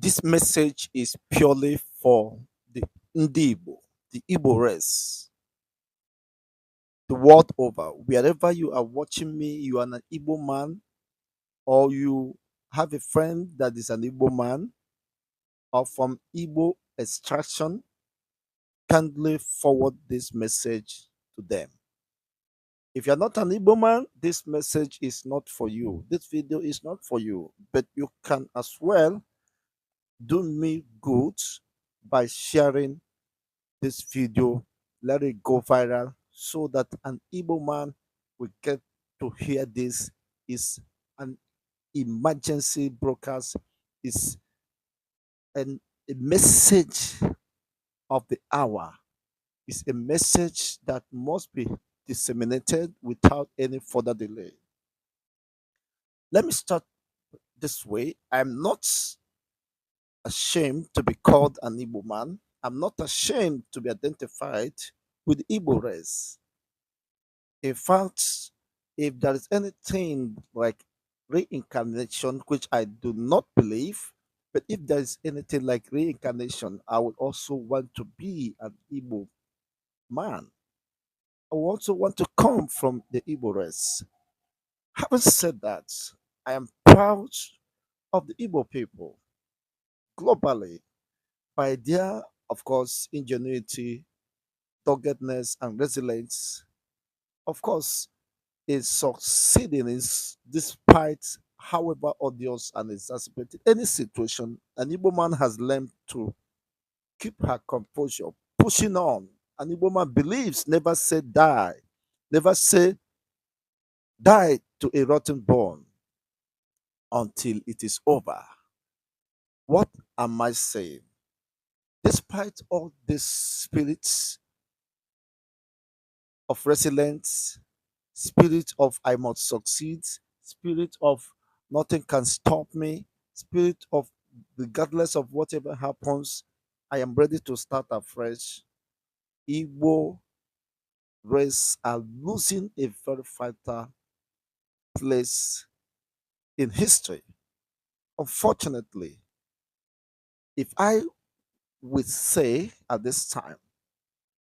This message is purely for the Igbo, the Igbo race, the world over. Wherever you are watching me, you are an Igbo man, or you have a friend that is an Igbo man, or from Igbo extraction, kindly forward this message to them. If you're not an Igbo man, this message is not for you. This video is not for you, but you can as well do me good by sharing this video, let it go viral so that an Igbo man will get to hear this. Is an emergency broadcast, is a message of the hour, is a message that must be disseminated without any further delay. Let me start this way. I'm not ashamed to be called an Igbo man. I'm not ashamed to be identified with Igbo race. In fact, if there is anything like reincarnation, which I do not believe, but if there is anything like reincarnation, I would also want to be an Igbo man. I would also want to come from the Igbo race. Having said that, I am proud of the Igbo people globally by their, of course, ingenuity, doggedness, and resilience. Of course, is succeeding is despite however odious and exacerbated any situation. An Igbo man has learned to keep her composure, pushing on. An Igbo man believes never say die, never say die to a rotten bone until it is over. What am I saying? Despite all these spirits of resilience, spirit of I must succeed, spirit of nothing can stop me, spirit of regardless of whatever happens, I am ready to start afresh. Igbo race are losing a very vital place in history. Unfortunately, if I would say at this time,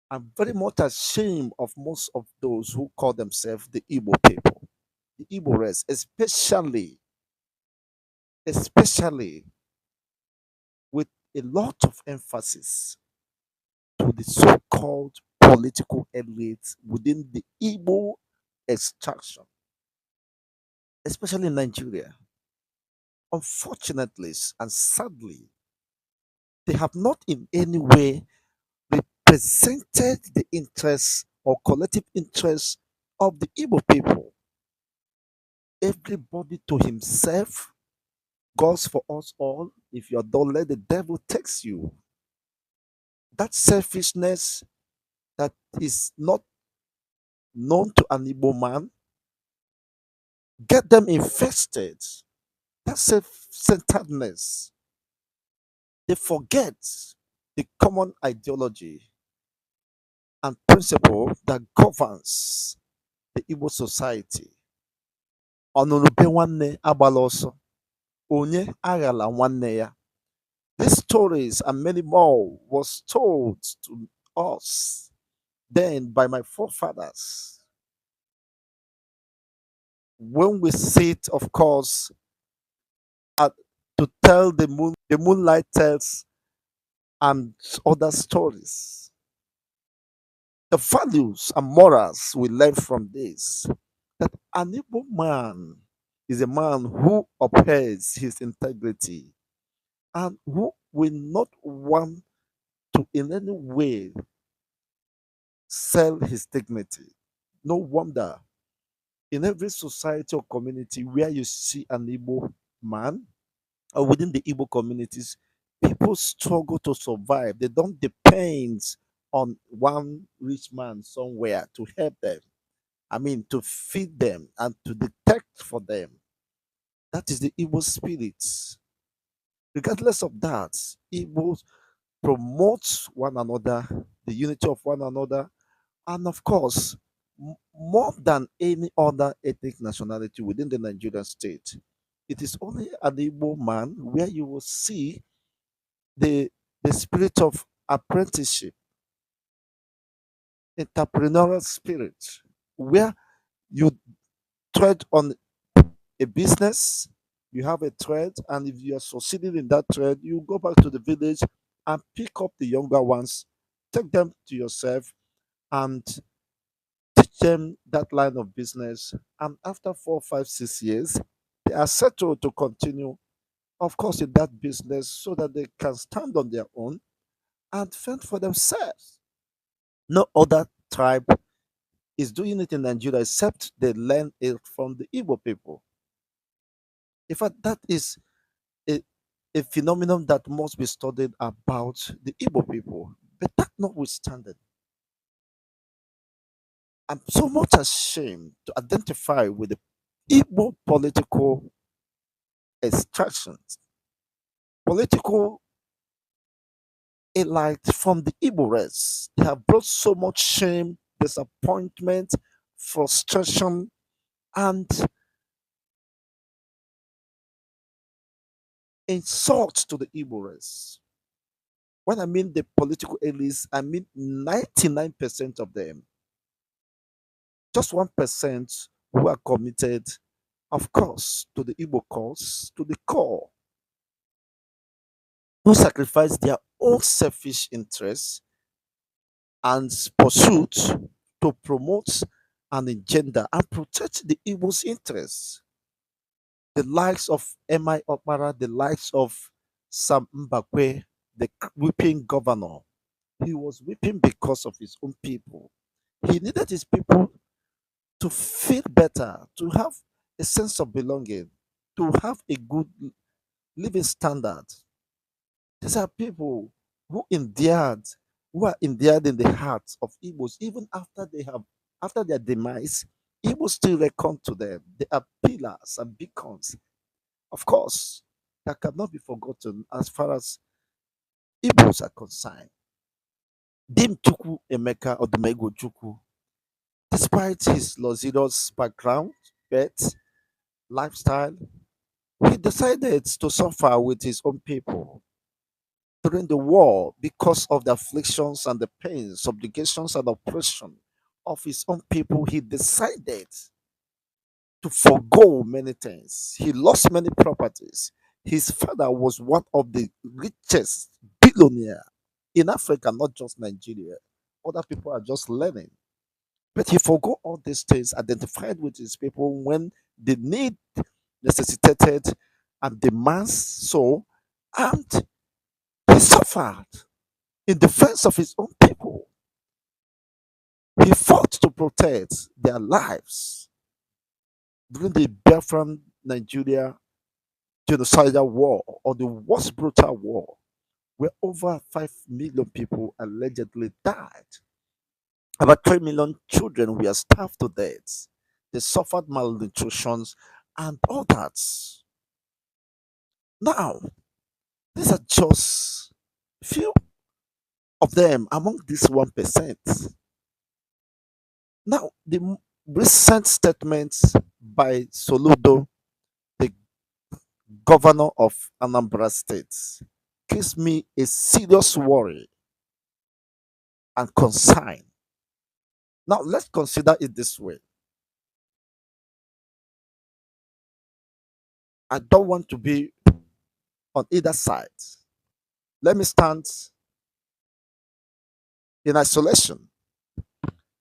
I'm very much ashamed of most of those who call themselves the Igbo people, the Igbo race, especially with a lot of emphasis to the so-called political elites within the Igbo extraction, especially in Nigeria. Unfortunately and sadly, they have not in any way represented the interests or collective interests of the Igbo people. Everybody to himself, goes for us all. If you're done, let the devil takes you. That selfishness that is not known to an Igbo man, get them infested. That self-centeredness. They forget the common ideology and principle that governs the Igbo society. Ọnụnụ nwanne agbala ọsọ, onye aghala nwanne ya. These stories and many more was told to us then by my forefathers. When we sit, of course, at, to tell the moonlight tales and other stories. The values and morals we learn from this, that an Igbo man is a man who upholds his integrity and who will not want to in any way sell his dignity. No wonder in every society or community where you see an Igbo man, or within the Igbo communities, people struggle to survive. They don't depend on one rich man somewhere to help them. I mean, to feed them and to detect for them. That is the Igbo spirit. Regardless of that, Igbos promote one another, the unity of one another, and of course, more than any other ethnic nationality within the Nigerian state, it is only an Igbo man where you will see the the spirit of apprenticeship, entrepreneurial spirit, where you tread on a business, you have a trade, and if you are succeeding in that trade, you go back to the village and pick up the younger ones, take them to yourself, and teach them that line of business. And after 4, 5, 6 years, they are settled to continue, of course, in that business so that they can stand on their own and fend for themselves. No other tribe is doing it in Nigeria except they learn it from the Igbo people. In fact, that is a, a phenomenon that must be studied about the Igbo people. But that notwithstanding, I'm so much ashamed to identify with the Igbo political extractions, political elite from the Igbo race. They have brought so much shame, disappointment, frustration, and insult to the Igbo race. When I mean the political elites, I mean 99% of them. Just 1% who are committed, of course, to the Igbo cause, to the core, who sacrifice their own selfish interests and pursuit to promote and engender and protect the Igbo's interests. The likes of M.I. Okpara, the likes of Sam Mbakwe, the weeping governor. He was weeping because of his own people. He needed his people to feel better, to have a sense of belonging, to have a good living standard. These are people who endeared, who are endeared in the hearts of Igbos, even after their demise. Igbos still reckon to them. They are pillars and beacons, of course, that cannot be forgotten as far as Igbos are concerned. Dim Chukwu Emeka Odumego Chukwu, despite his luxurious background, birth, lifestyle, he decided to suffer with his own people during the war because of the afflictions and the pains, subjugations, and oppression of his own people. He decided to forego many things. He lost many properties. His father was one of the richest billionaire in Africa, not just Nigeria. Other people are just learning. But he forgot all these things, identified with his people when the need necessitated and demands so, and he suffered in defense of his own people. He fought to protect their lives during the Biafran Nigeria genocidal war, or the worst brutal war, where over 5 million people allegedly died. About 3 million children were starved to death. They suffered malnutrition and all that. Now, these are just few of them among this 1%. Now, the recent statements by Soludo, the governor of Anambra State, gives me a serious worry and concern. Now, let's consider it this way. I don't want to be on either side. Let me stand in isolation.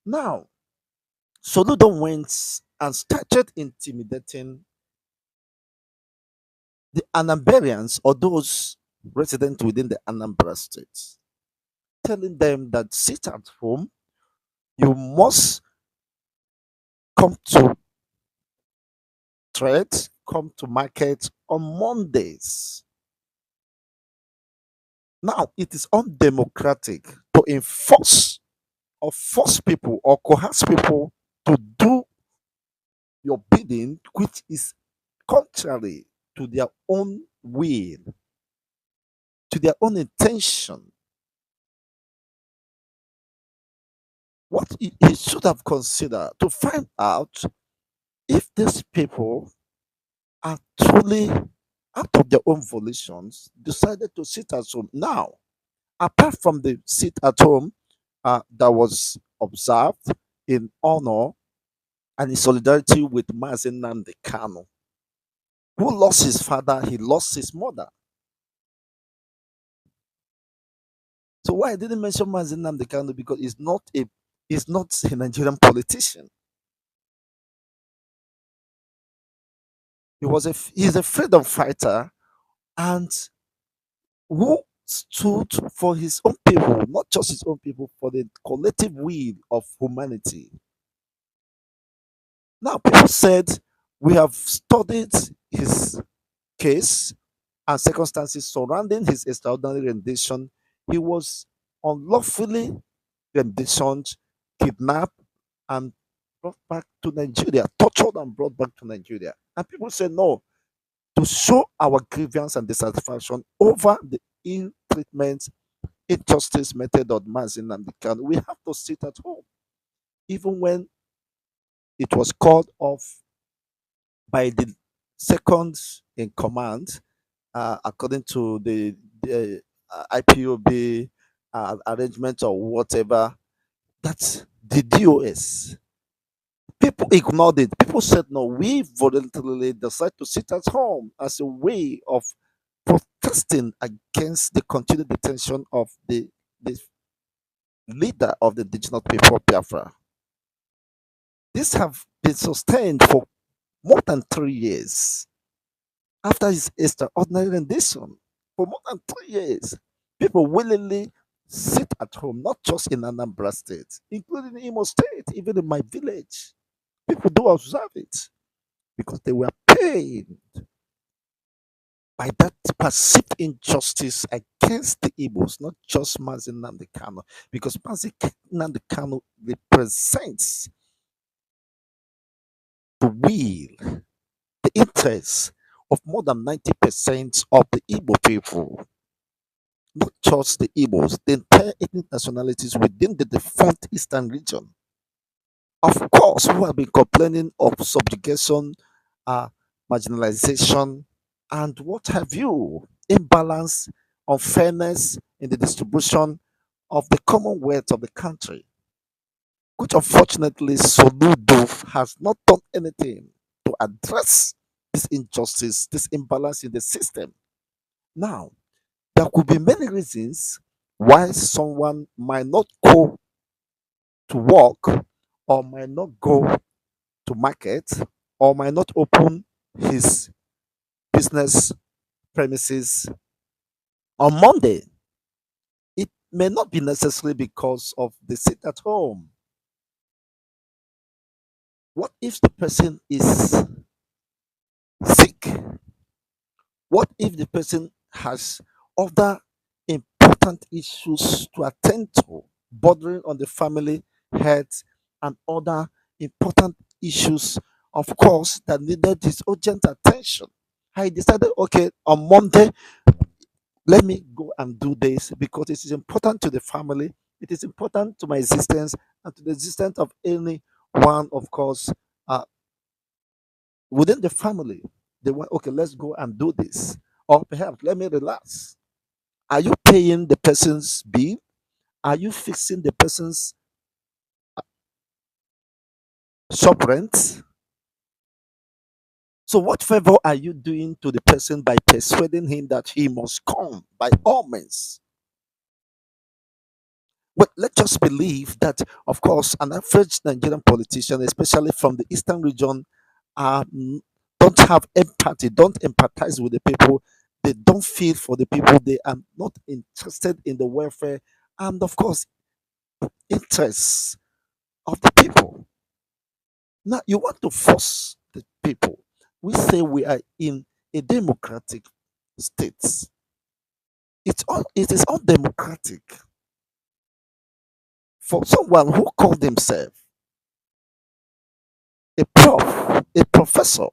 Now, Soludo went and started intimidating the Anambarians, or those resident within the Anambra state, telling them that sit at home, you must come to trade, come to market on Mondays. Now, it is undemocratic to enforce or force people or coerce people to do your bidding, which is contrary to their own will, to their own intention. What he should have considered to find out if these people are truly out of their own volitions, decided to sit at home. Now, apart from the sit at home that was observed in honor and in solidarity with Mazen Nnamdi Kanu, who lost his father, he lost his mother. So why I didn't mention Mazen Nnamdi Kanu? Because he's not a Nigerian politician. He's a freedom fighter and who stood for his own people, not just his own people, for the collective will of humanity. Now, people said we have studied his case and circumstances surrounding his extraordinary rendition. He was unlawfully renditioned, kidnapped, and brought back to Nigeria, tortured and brought back to Nigeria. And people say no, to show our grievance and dissatisfaction over the ill treatment, injustice method of Mazin and the can, we have to sit at home. Even when it was called off by the second in command, according to the IPOB arrangement or whatever, that's the DOS. People ignored it. People said, no, we voluntarily decided to sit at home as a way of protesting against the continued detention of the leader of the indigenous people of Biafra. These have been sustained for more than 3 years after his extraordinary rendition. For more than 3 years, people willingly sit at home, not just in Anambra State, including Imo State, even in my village. People do observe it because they were paid by that perceived injustice against the Igbos, not just Mazin Nnamdi Kanu, because Mazin Nnamdi Kanu represents the will, the interests of more than 90% of the Igbo people, not just the Igbos, the entire ethnic nationalities within the defunct eastern region. Of course, who have been complaining of subjugation, uh, marginalization, and what have you, imbalance, unfairness in the distribution of the commonwealth of the country, which unfortunately Soludo has not done anything to address this injustice, this imbalance in the system. Now, there could be many reasons why someone might not go to work or might not go to market or might not open his business premises on Monday. It may not be necessarily because of the sit at home. What if the person is sick? What if the person has other important issues to attend to, bordering on the family health and other important issues, of course, that needed his urgent attention? I decided, okay, on Monday, let me go and do this because it is important to the family. It is important to my existence and to the existence of any one, of course, uh, within the family. They want, okay, let's go and do this. Or perhaps let me relax. Are you paying the person's bill? Are you fixing the person's shop rent? So, what favor are you doing to the person by persuading him that he must come by all means? Well, let's just believe that, of course, an average Nigerian politician, especially from the eastern region, um, don't have empathy, don't empathize with the people, they don't feel for the people, they are not interested in the welfare and, of course, interests of the people. Now, you want to force the people. We say we are in a democratic state. It is undemocratic for someone who called himself a prof, a professor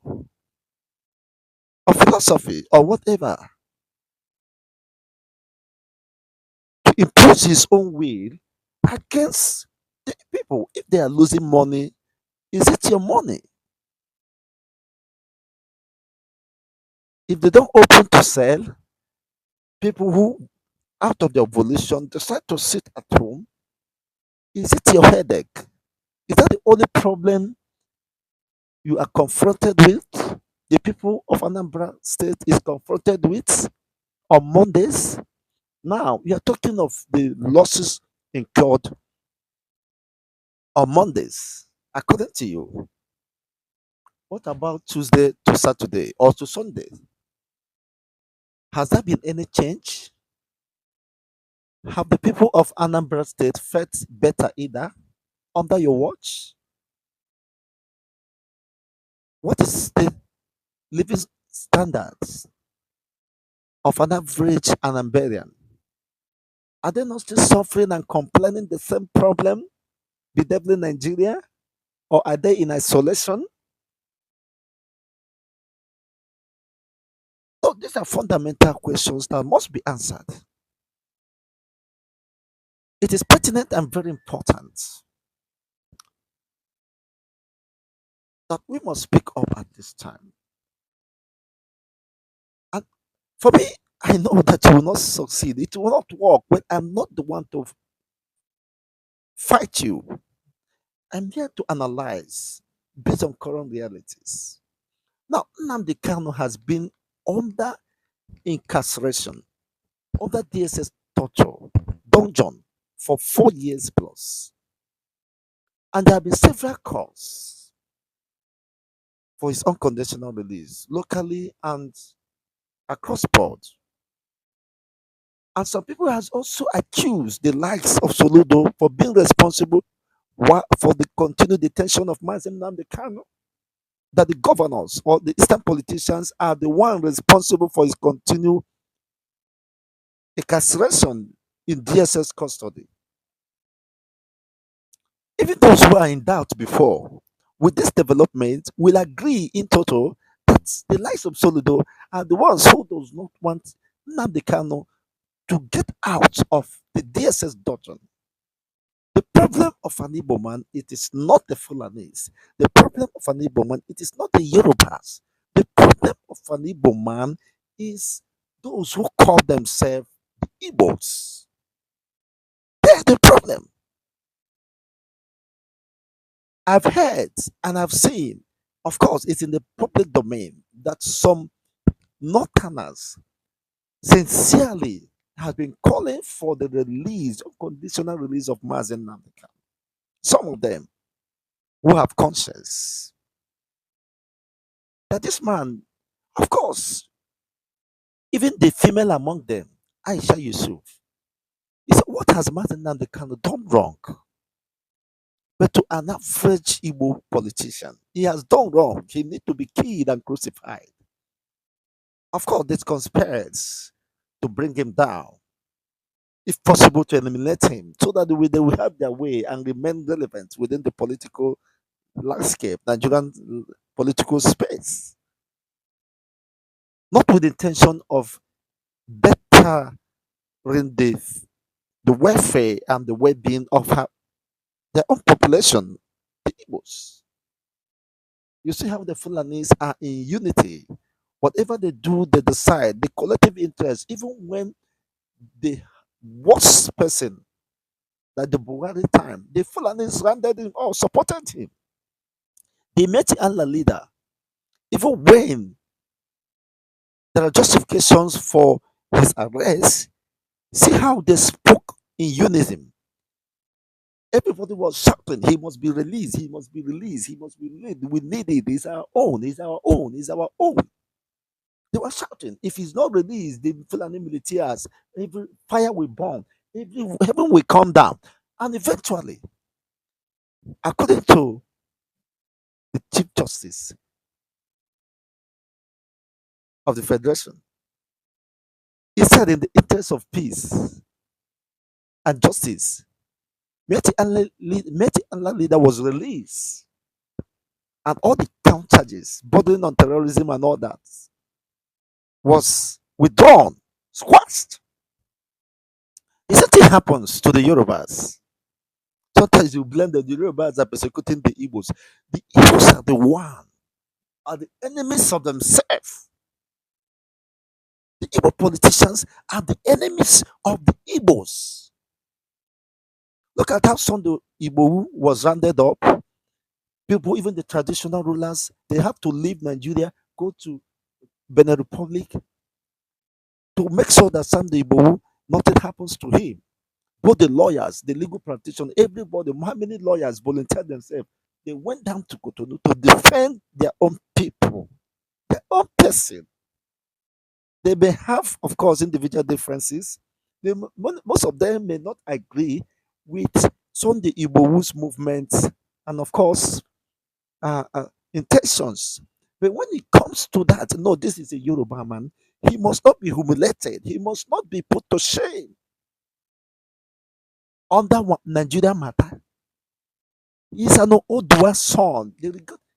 of philosophy or whatever, to impose his own will against the people. If they are losing money, is it your money? If they don't open to sell, people who out of their volition decide to sit at home, is it your headache? Is that the only problem you are confronted with? The people of Anambra State is confronted with on Mondays. Now we are talking of the losses incurred on Mondays. According to you, what about Tuesday to Saturday or to Sunday? Has there been any change? Have the people of Anambra State felt better either under your watch? What is the living standards of an average Anambarian? Are they not still suffering and complaining the same problem bedeviling Nigeria? Or are they in isolation? So these are fundamental questions that must be answered. It is pertinent and very important that we must speak up at this time. And for me, I know that you will not succeed. It will not work when I'm not the one to fight you. I'm here to analyze based on current realities. Now, Nnamdi Kanu has been under incarceration, under DSS torture, dungeon for 4 years plus. And there have been several calls for his unconditional release, locally and across board. And some people has also accused the likes of Soludo for being responsible for the continued detention of Mazin Nnamdi Kanu. That the governors or the eastern politicians are the one responsible for his continued incarceration in DSS custody. Even those who are in doubt before, with this development, will agree in total that the likes of Soludo are the ones who does not want Nnamdi Kanu to get out of the DSS dungeon. The problem of an Igbo man, it is not the Fulanis. The problem of an Igbo man, it is not the Yorubas. The problem of an Igbo man is those who call themselves Igbos. That's the problem. I've heard and I've seen, of course, it's in the public domain that some Northerners sincerely have been calling for the release, unconditional release of Mazen Namdekan. Some of them who have conscience that this man, of course, even the female among them, Aisha Yusuf, he said, what has Mazen Namdekan done wrong? But to an average Igbo politician, he has done wrong. He needs to be killed and crucified. Of course, this conspires to bring him down, if possible, to eliminate him, so that they will have their way and remain relevant within the political landscape, Nigerian political space. Not with the intention of bettering the welfare and the well-being of their own population, the Igbos. You see how the Fulanis are in unity. Whatever they do, they decide the collective interest, even when the worst person, like the Buhari time, the Fulanis surrounded him or supported him. The Meti Allah leader, even when there are justifications for his arrest, see how they spoke in unison. Everybody was shouting, he must be released, he must be released, he must be released. We need it, he's our own, he's our own, he's our own. They were shouting, if he's not released, the Fulani militias, every fire will burn, every heaven will come down. And eventually, according to the Chief Justice of the Federation, he said, in the interest of peace and justice, Meti Allah leader was released, and all the count charges bordering on terrorism and all that was withdrawn, squashed. The same thing happens to the Yorubas. Sometimes you blame the Yorubas are persecuting the Igbos. The Igbos are the enemies of themselves. The Igbo politicians are the enemies of the Igbos. Look at how Sunday Igbo was rounded up. People, even the traditional rulers, they have to leave Nigeria, go to Benin Republic to make sure that Sunday Igbo, nothing happens to him. Both the lawyers, the legal practitioners, everybody, how many lawyers volunteered themselves? They went down to Cotonou to defend their own people, their own person. They may have, of course, individual differences. Most of them may not agree with Sunday Igbo's movements and, of course, intentions. But when it comes to that, no, this is a Yoruba man. He must not be humiliated. He must not be put to shame under Nigeria matter. He's an Odua son.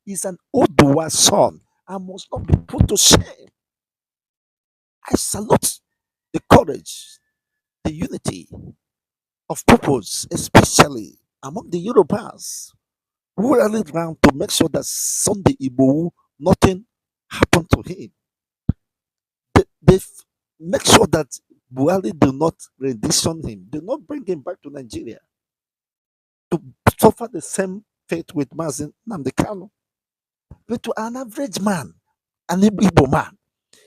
He's an Odua son and must not be put to shame. I salute the courage, the unity of purpose, especially among the Yorubas who rallied around to make sure that Sunday Igbo, nothing happened to him. They make sure that Buhari do not rendition him, do not bring him back to Nigeria to suffer the same fate with Mazin Nnamdi Kanu. But to an average man, an Igbo man,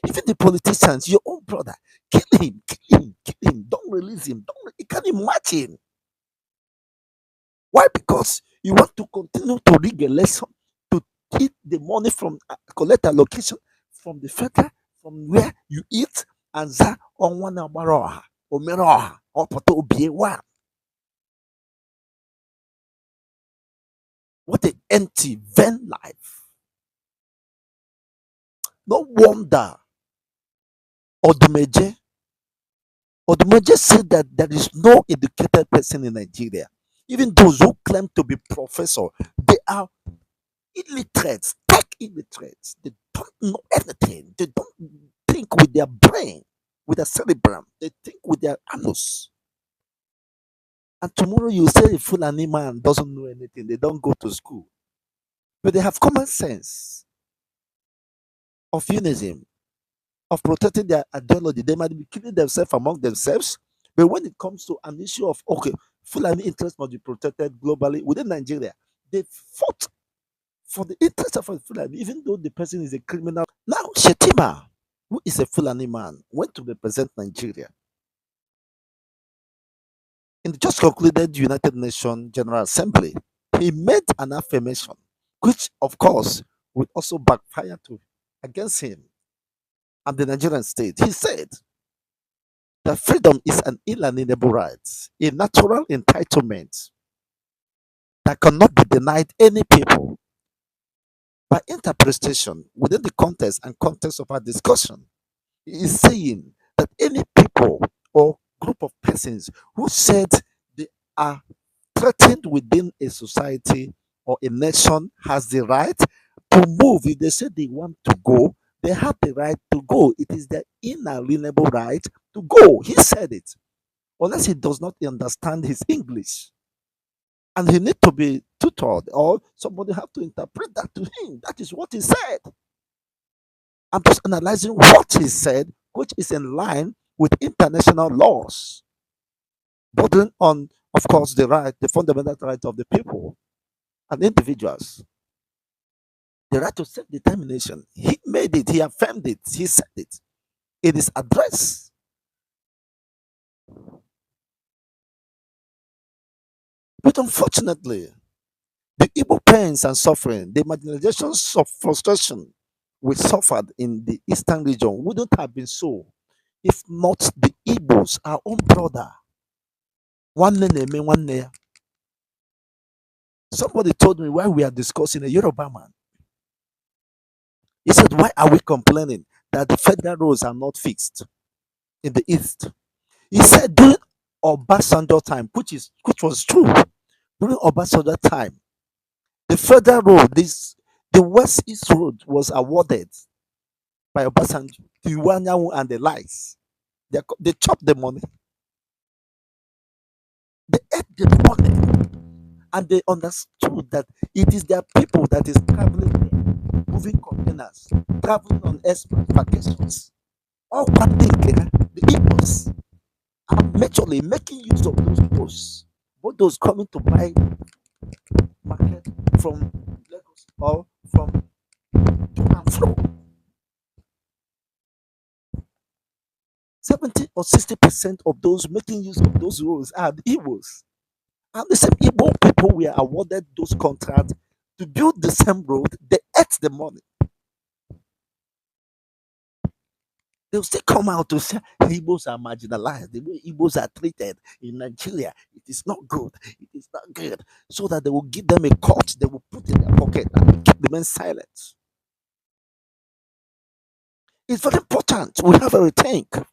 even the politicians, your own brother, kill him, kill him, kill him, don't release him. You can't imagine. Why? Because you want to continue to rig a lesson, to eat the money from, collect allocation from the federal, from where you eat, and za on one amaroha, omeroha, or poto obiewa. What an empty, vain life. No wonder Odumeje said that there is no educated person in Nigeria. Even those who claim to be professor, they are illiterate, tech illiterates. They don't know anything. They don't think with their brain, with their cerebrum. They think with their anus. And tomorrow you say a Fulani man doesn't know anything. They don't go to school. But they have common sense of unionism, of protecting their ideology. They might be killing themselves among themselves. But when it comes to an issue of, okay, Fulani interests must be protected globally within Nigeria, they fought for the interest of a Fulani, even though the person is a criminal. Now, Shetima, who is a Fulani man, went to represent Nigeria in the just concluded United Nations General Assembly. He made an affirmation, which, of course, would also backfire to against him and the Nigerian state. He said that freedom is an inalienable right, a natural entitlement that cannot be denied any people. By interpretation, within the context and context of our discussion, he is saying that any people or group of persons who said they are threatened within a society or a nation has the right to move. If they say they want to go, they have the right to go. It is their inalienable right to go. He said it, unless he does not understand his English. And he need to be tutored or somebody have to interpret that to him. That is what he said. I'm just analyzing what he said, which is in line with international laws, bordering on, of course, the right, the fundamental right of the people and individuals, the right to self-determination. He made it, he affirmed it, he said it in his address. But unfortunately, the Igbo pains and suffering, the marginalizations of frustration we suffered in the eastern region wouldn't have been so if not the Igbos, our own brother. One name, one name. Somebody told me while we are discussing a Yoruba man. He said, why are we complaining that the federal roads are not fixed in the east? He said during Obasanjo time, which was true. During Obasanjo time, the federal road, the West East Road was awarded by Obasanjo to Iwanyanwu and the likes. They chopped the money. They ate the money. And they understood that it is their people that is traveling there, moving containers, traveling on express vacations. All one thing, the Igbos are majorly making use of those posts. Both those coming to buy market from Lagos or from to and fro. 70 or 60% of those making use of those roads are the Igbos. And the same Igbo people were awarded those contracts to build the same road. They ate the money. They'll still come out to say Igbos are marginalized. The way Igbos are treated in Nigeria, it is not good. It is not good. So that they will give them a cut, they will put in their pocket and keep the men silent. It's very important. We have a rethink.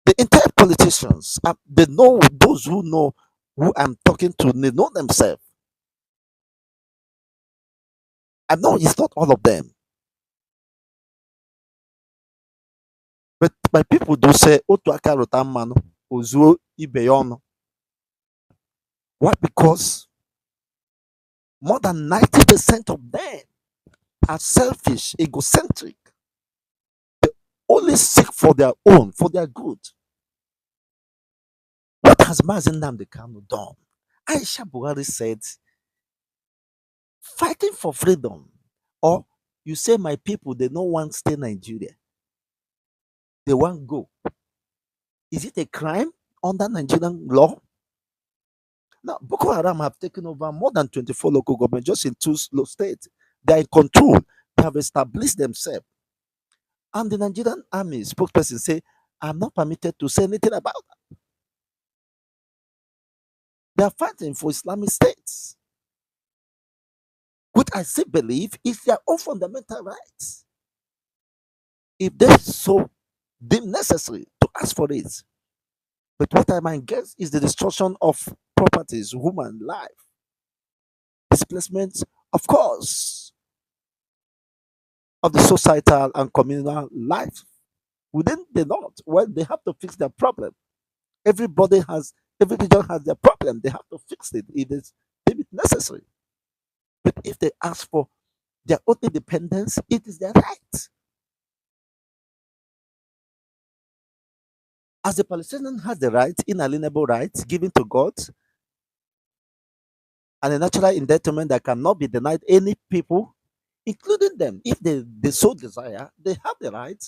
The entire politicians, they know those who know who I'm talking to, they know themselves. I know it's not all of them, but my people do say, Otu aka rụta mmanụ, o zuo ibe ya ọnụ. Why? Because more than 90% of them are selfish, egocentric, only seek for their own, for their good. What has Mazen Nnamdi Kanu done? Aisha Buhari said, fighting for freedom, or you say my people, they don't want to stay Nigeria. They want go. Is it a crime under Nigerian law? Now, Boko Haram have taken over more than 24 local governments just in two states. They are in control. They have established themselves. And the Nigerian army spokesperson say, I'm not permitted to say anything about that. They are fighting for Islamic states, which I still believe is their own fundamental rights. If they so deem necessary to ask for it. But what I might guess is the destruction of properties, human life, displacement, of course, of the societal and communal life within the north. Well, they have to fix their problem. Every region has their problem. They have to fix it. It is deemed it necessary. But if they ask for their own independence, it is their right. As the Palestinian has the right, inalienable rights given to God, and a natural entitlement that cannot be denied any people, including them, if they so desire, they have the right.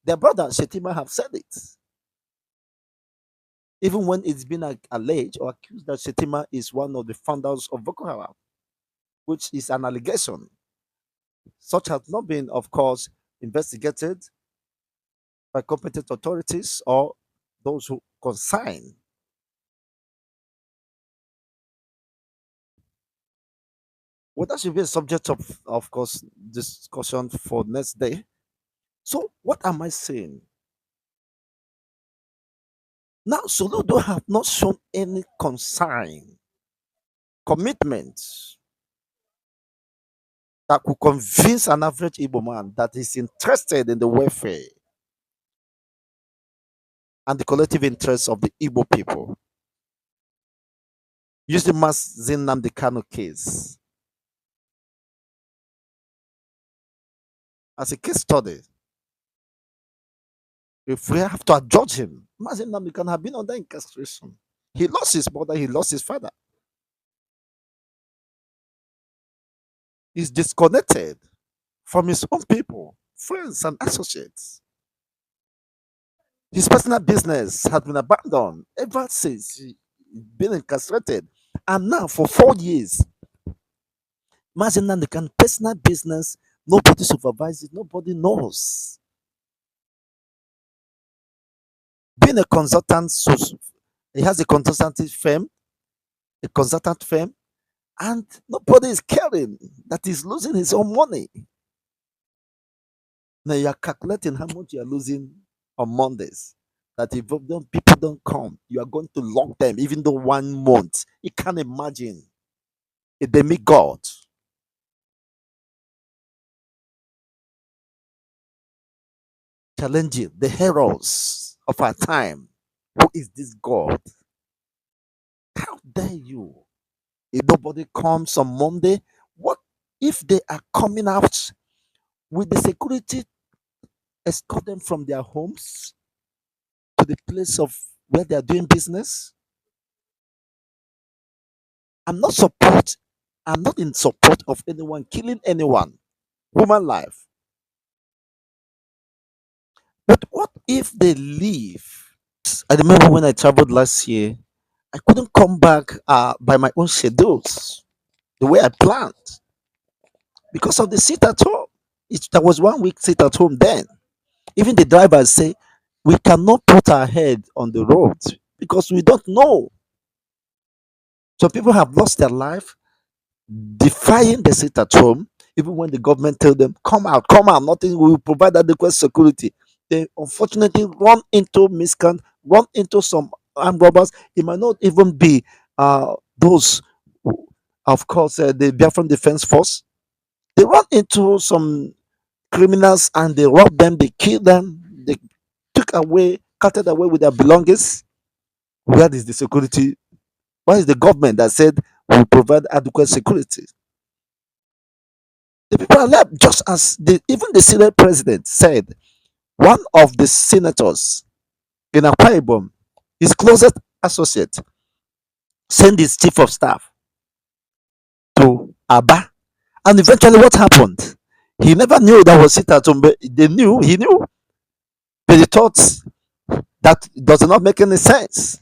Their brother Shetima have said it. Even when it's been alleged or accused that Shetima is one of the founders of Boko Haram, which is an allegation. Such has not been, of course, investigated by competent authorities or those who consign. Well, that should be a subject of course, discussion for next day. So, what am I saying? Now, Soludo have not shown any concern, commitment that could convince an average Igbo man that is interested in the welfare and the collective interests of the Igbo people. Use the Mazin Nnamdi Kanu case as a case study. If we have to adjudge him, Mazin Nnamdi Kanu have been under incarceration. He lost his mother, he lost his father. He's disconnected from his own people, friends, and associates. His personal business has been abandoned ever since he been incarcerated. And now for 4 years, Mazin Nnamdi Kanu personal business, nobody supervises, nobody knows. Being a consultant, so he has a consultant firm, and nobody is caring that he's losing his own money. Now you are calculating how much you are losing on Mondays. That if people don't come, you are going to lock them, even though 1 month. You can't imagine a demigod challenging the heroes of our time. Who is this God? How dare you? If nobody comes on Monday, What if they are coming out with the security escort them from their homes to the place of where they are doing business? I'm not support. I'm not in support of anyone killing anyone, human life. But what if they leave? I remember when I traveled last year, I couldn't come back by my own schedules, the way I planned, because of the sit at home. There was 1 week sit at home then. Even the drivers say we cannot put our head on the road because we don't know. Some people have lost their life defying the sit at home, even when the government tell them, come out, nothing will provide adequate security. They unfortunately run into miscreant, run into some armed robbers. It might not even be those, of course, the Biafran Defense Force. They run into some criminals and they rob them, they kill them, they took away, carted away with their belongings. Where is the security? Why is the government that said we will provide adequate security? The people are left just as even the Senate president said. One of the senators in Akwa Ibom, his closest associate, sent his chief of staff to Aba. And eventually, what happened? He never knew that was it at home, but he knew, but he thought that does not make any sense.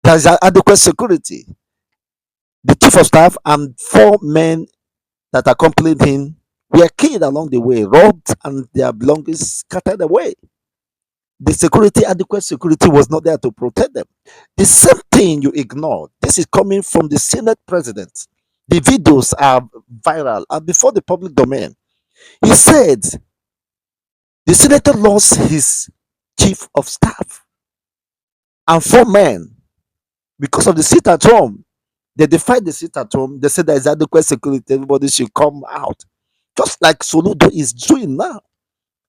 There is adequate security. The chief of staff and 4 men that accompanied him were killed along the way, robbed, and their belongings scattered away. The security, adequate security, was not there to protect them. The same thing you ignored. This is coming from the Senate president. The videos are viral and before the public domain. He said the senator lost his chief of staff and 4 men because of the sit at home. They defied the sit at home. They said there is adequate security. Everybody should come out. Just like Soludo is doing now.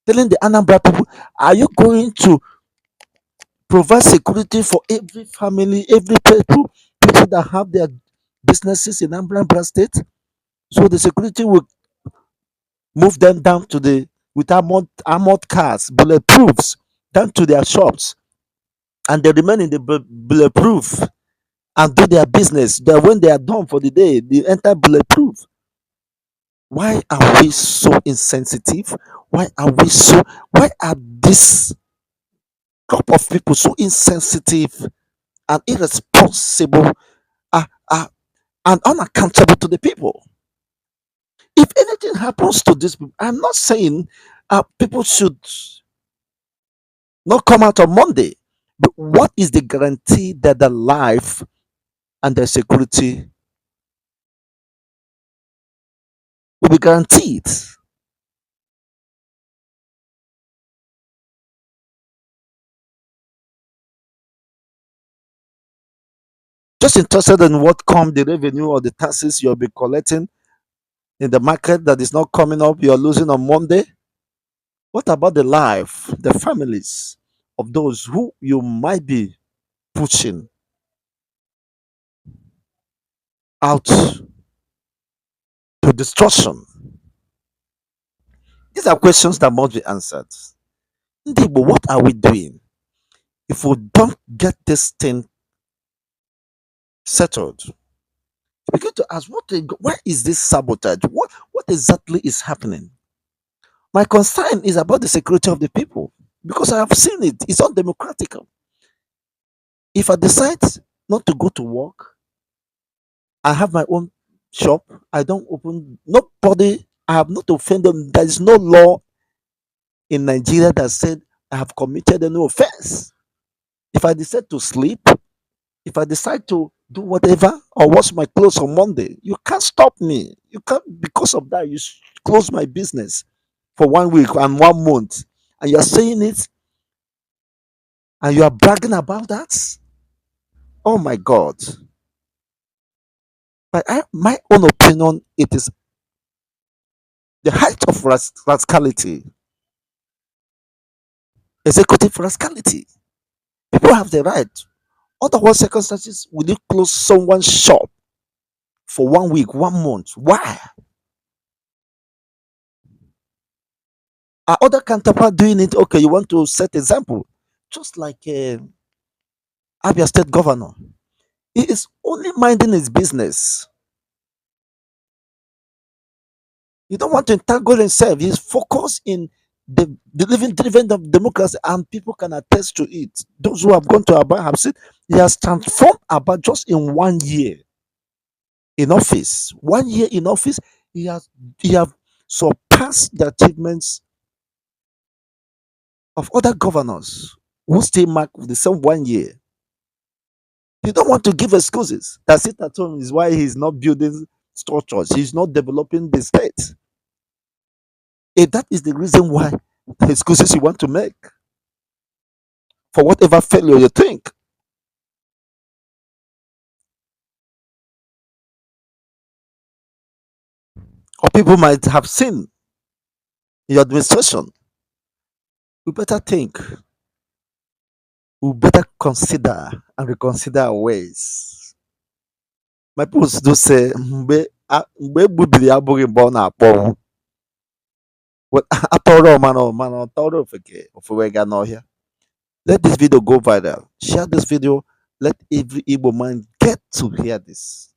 Telling the Anambra people, are you going to provide security for every family, every people that have their businesses in Anambra State? So the security will move them down to the with armored cars, bulletproofs, down to their shops, and they remain in the bulletproof and do their business. Then when they are done for the day, they enter bulletproof. Why are we so insensitive? Why are we so? Why are this group of people so insensitive and irresponsible, uh, uh, and unaccountable to the people? If anything happens to this, I'm not saying people should not come out on Monday, but what is the guarantee that the life and the security will be guaranteed? Just interested in what come the revenue or the taxes you'll be collecting in the market that is not coming up, you're losing on Monday. What about the life, the families of those who you might be pushing out to destruction? These are questions that must be answered. Indeed, but what are we doing if we don't get this thing settled? Begin to ask, why is this sabotage? What exactly is happening? My concern is about the security of the people because I have seen it. It's undemocratic. If I decide not to go to work, I have my own shop. I don't open. Nobody. I have not offended them. There is no law in Nigeria that said I have committed any offense. If I decide to sleep, if I decide to do whatever or wash my clothes on Monday, you can't stop me. You can't, because of that, close my business for 1 week and 1 month. And you're saying it and you are bragging about that? Oh my God. But my own opinion, it is the height of rascality, executive rascality. People have the right. Under what circumstances will you close someone's shop for 1 week, 1 month. Why? Are other counterpart doing it? Okay, you want to set example, just like Abia State Governor. He is only minding his business. He don't want to entangle himself. He's focused in the living driven of democracy, and people can attest to it. Those who have gone to Aba have seen he has transformed Aba just in 1 year in office. 1 year in office, he have surpassed the achievements of other governors who stay mark with the same 1 year. He don't want to give excuses. That's it at home is why he's not building structures. He's not developing the state. If that is the reason why the excuses you want to make for whatever failure you think, or people might have seen in your administration, we better think, we better consider and reconsider our ways. My people do say, mgbe egbubiri ya abụghị mgbe ọ na-akpọ atọrọ mana mana ọ tọrọ ofeke ofewe ga n'ọhịa. Let this video go viral. Share this video. Let every Igbo man get to hear this.